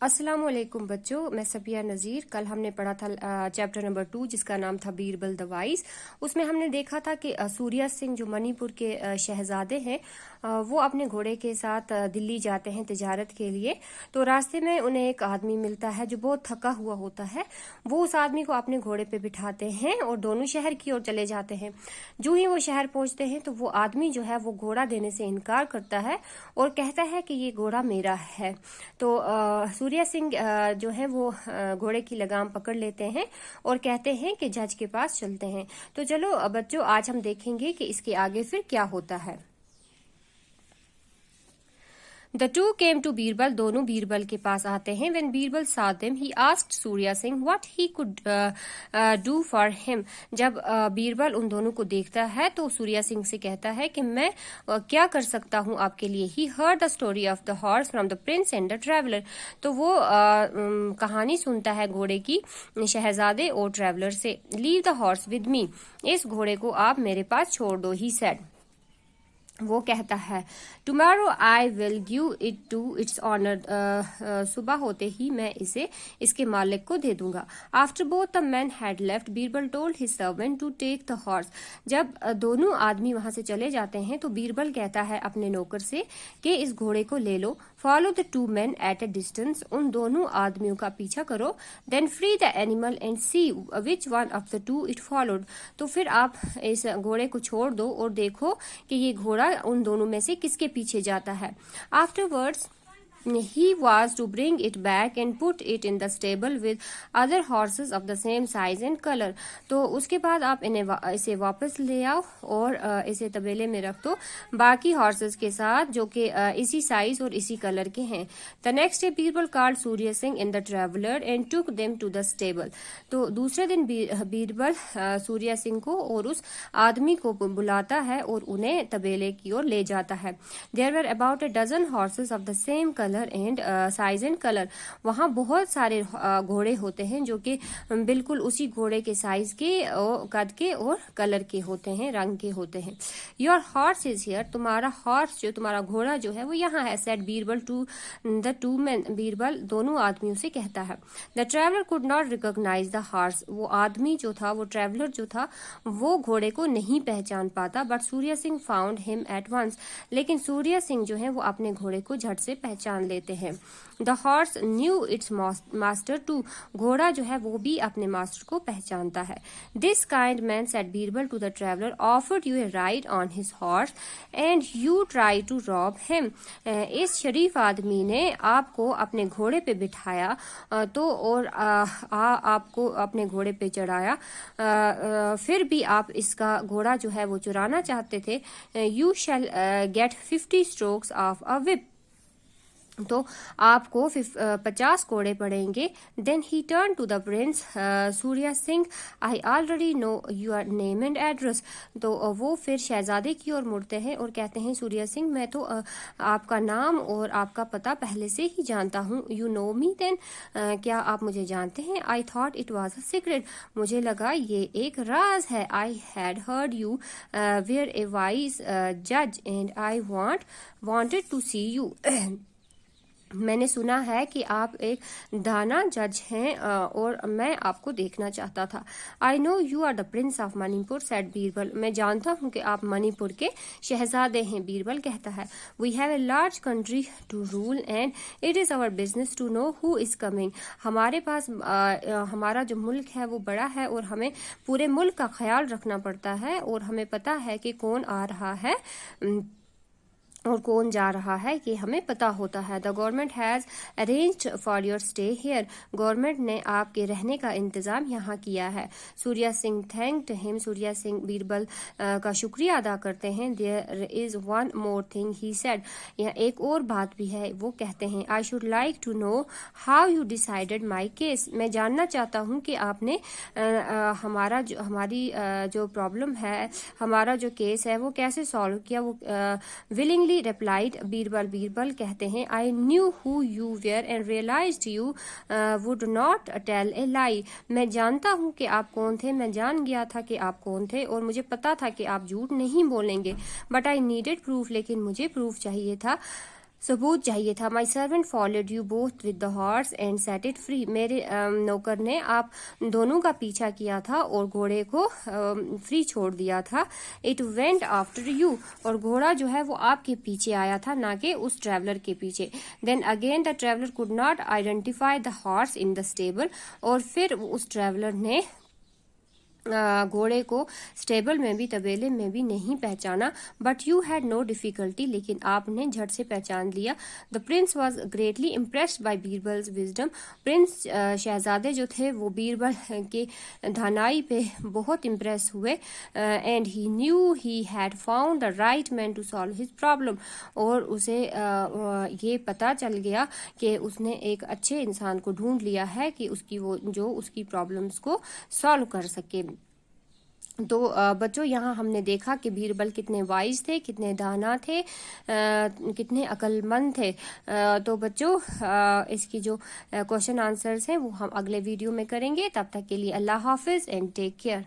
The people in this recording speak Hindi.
अस्सलामुअलैकुम बच्चों, मैं सफिया नज़ीर। कल हमने पढ़ा था चैप्टर नंबर 2 जिसका नाम था बीरबल द वाइस। उसमें हमने देखा था कि सूर्या सिंह जो मणिपुर के शहजादे हैं वो अपने घोड़े के साथ दिल्ली जाते हैं तिजारत के लिए। तो रास्ते में उन्हें एक आदमी मिलता है जो बहुत थका हुआ होता है। वो उस आदमी को अपने घोड़े पे बिठाते हैं और दोनों शहर की ओर चले जाते हैं। जो ही वो शहर पहुंचते हैं तो वो आदमी जो है वो घोड़ा देने से इनकार करता है और कहता है कि ये घोड़ा मेरा है। तो सूर्या सिंह जो है वो घोड़े की लगाम पकड़ लेते हैं और कहते हैं कि जज के पास चलते हैं। तो चलो बच्चों, आज हम देखेंगे कि इसके आगे फिर क्या होता है। The two came to Birbal. दोनों बीरबल के पास आते हैं। When Birbal saw them, he asked Surya Singh what he could do for him। जब बीरबल उन दोनों को देखता है तो सूर्या सिंह से कहता है कि मैं क्या कर सकता हूँ आपके लिए। He heard the story of the horse from the prince and the traveler। तो वो कहानी सुनता है घोड़े की शहजादे और ट्रैवलर से। Leave the horse with me। इस घोड़े को आप मेरे पास छोड़ दो। He said। वो कहता है tomorrow I will give it to its owner. सुबह होते ही मैं इसे इसके मालिक को दे दूंगा। After both the man had left, Birbal told his servant to take the horse. जब दोनों आदमी वहां से चले जाते हैं तो बीरबल कहता है अपने नौकर से कि इस घोड़े को ले लो। Follow the two man at a distance. उन दोनों आदमियों का पीछा करो। Then free the animal and see which one of the two it followed. तो फिर आप इस घोड़े को छोड़ दो और देखो कि ये घोड़ा उन दोनों में से किसके पीछे जाता है। Afterwards he was to bring it back and put it in the stable with other horses of the same size and color। तो उसके बाद आप इसे वापस ले आओ और इसे तबेले में रख दो बाकी हॉर्सेस के साथ जो कि इसी साइज और इसी कलर के हैं। The next day Birbal called Surya Singh in the traveler and took them to the stable। तो दूसरे दिन बीरबल सूर्या सिंह को और उस आदमी को बुलाता है और उन्हें तबेले की ओर ले जाता है। There were about a dozen horses of the same color and size and colour. वहां बहुत सारे घोड़े होते हैं जो कि बिल्कुल उसी घोड़े के साइज के कद के और कलर के होते हैं, रंग के होते हैं। Your horse is here. तुम्हारा हॉर्स जो तुम्हारा घोड़ा जो है वो यहाँ है। Said Birbal to the two man. Birbal दोनों आदमियों से कहता है। The traveller could not recognise the horse. वो आदमी जो था, वो ट्रैवलर जो था, वो घोड़े को नहीं पहचान पाता। But Surya Singh found him at once. लेकिन सूर्या सिंह जो है वो अपने घोड़े को झट से पहचान लेते हैं। The horse knew its master too. घोड़ा जो है वो भी अपने मास्टर को पहचानता है। This kind man said Birbal to the traveller offered you a ride on his horse and you try to rob him. इस शरीफ आदमी ने आपको अपने घोड़े पे बिठाया तो और आपको अपने घोड़े पे चढ़ाया, फिर भी आप इसका घोड़ा जो है वो चुराना चाहते थे। You shall get 50 strokes of a whip. तो आपको 50 कोड़े पड़ेंगे। Then he turn to the prince Surya Singh. I already know your name and address. तो वो फिर शहजादे की ओर मुड़ते हैं और कहते हैं सूर्या सिंह, मैं तो आपका नाम और आपका पता पहले से ही जानता हूँ। You know me then. क्या आप मुझे जानते हैं? I thought it was a secret. मुझे लगा ये एक राज है। I had heard you were a wise जज and I wanted to see you. मैंने सुना है कि आप एक दाना जज हैं और मैं आपको देखना चाहता था। I know you are the prince of Manipur said Birbal. मैं जानता हूँ कि आप मणिपुर के शहजादे हैं। बीरबल कहता है we have a large country to rule and it is our business to know who is coming. हमारे पास हमारा जो मुल्क है वो बड़ा है और हमें पूरे मुल्क का ख्याल रखना पड़ता है और हमें पता है कि कौन आ रहा है और कौन जा रहा है, ये हमें पता होता है। The government has arranged for your stay here. Government ने आपके रहने का इंतजाम यहाँ किया है। Surya Singh thanked him. सूर्या सिंह बीरबल का शुक्रिया अदा करते हैं। There is one more thing he said. यहाँ एक और बात भी है। वो कहते हैं I should like to know how you decided my case. मैं जानना चाहता हूँ कि आपने हमारी जो प्रॉब्लम है, हमारा जो केस है वो कैसे सॉल्व किया। वो विलिंगली replied बीरबल कहते हैं I knew who you were and realized you would not tell a lie। मैं जानता हूँ कि आप कौन थे, मैं जान गया था कि आप कौन थे और मुझे पता था कि आप झूठ नहीं बोलेंगे। But I needed proof। लेकिन मुझे प्रूफ चाहिए था। सबूत चाहिए था। My servant followed you both with the horse and set it free. मेरे नौकर ने आप दोनों का पीछा किया था और घोड़े को फ्री छोड़ दिया था। इट वेंट आफ्टर यू, और घोड़ा जो है वो आपके पीछे आया था, ना कि उस ट्रेवलर के पीछे। Then again the traveller could not identify the horse in the stable, और फिर उस ट्रेवलर ने घोड़े को स्टेबल में भी, तबेले में भी नहीं पहचाना। But you had no difficulty, लेकिन आपने झट से पहचान लिया। The prince was greatly impressed by Birbal's wisdom. Prince शहजादे जो थे वो बीरबल के दानाई पे बहुत इम्प्रेस हुए। And he knew he had found the right man to solve his problem, और उसे ये पता चल गया कि उसने एक अच्छे इंसान को ढूंढ लिया है कि उसकी प्रॉब्लम्स को सॉल्व कर सके। तो बच्चों, यहाँ हमने देखा कि बीरबल कितने वाइज थे, कितने दाना थे, कितने अक्लमंद थे। तो बच्चों, इसकी जो क्वेश्चन आंसर्स हैं वो हम अगले वीडियो में करेंगे। तब तक के लिए अल्लाह हाफिज एंड टेक केयर।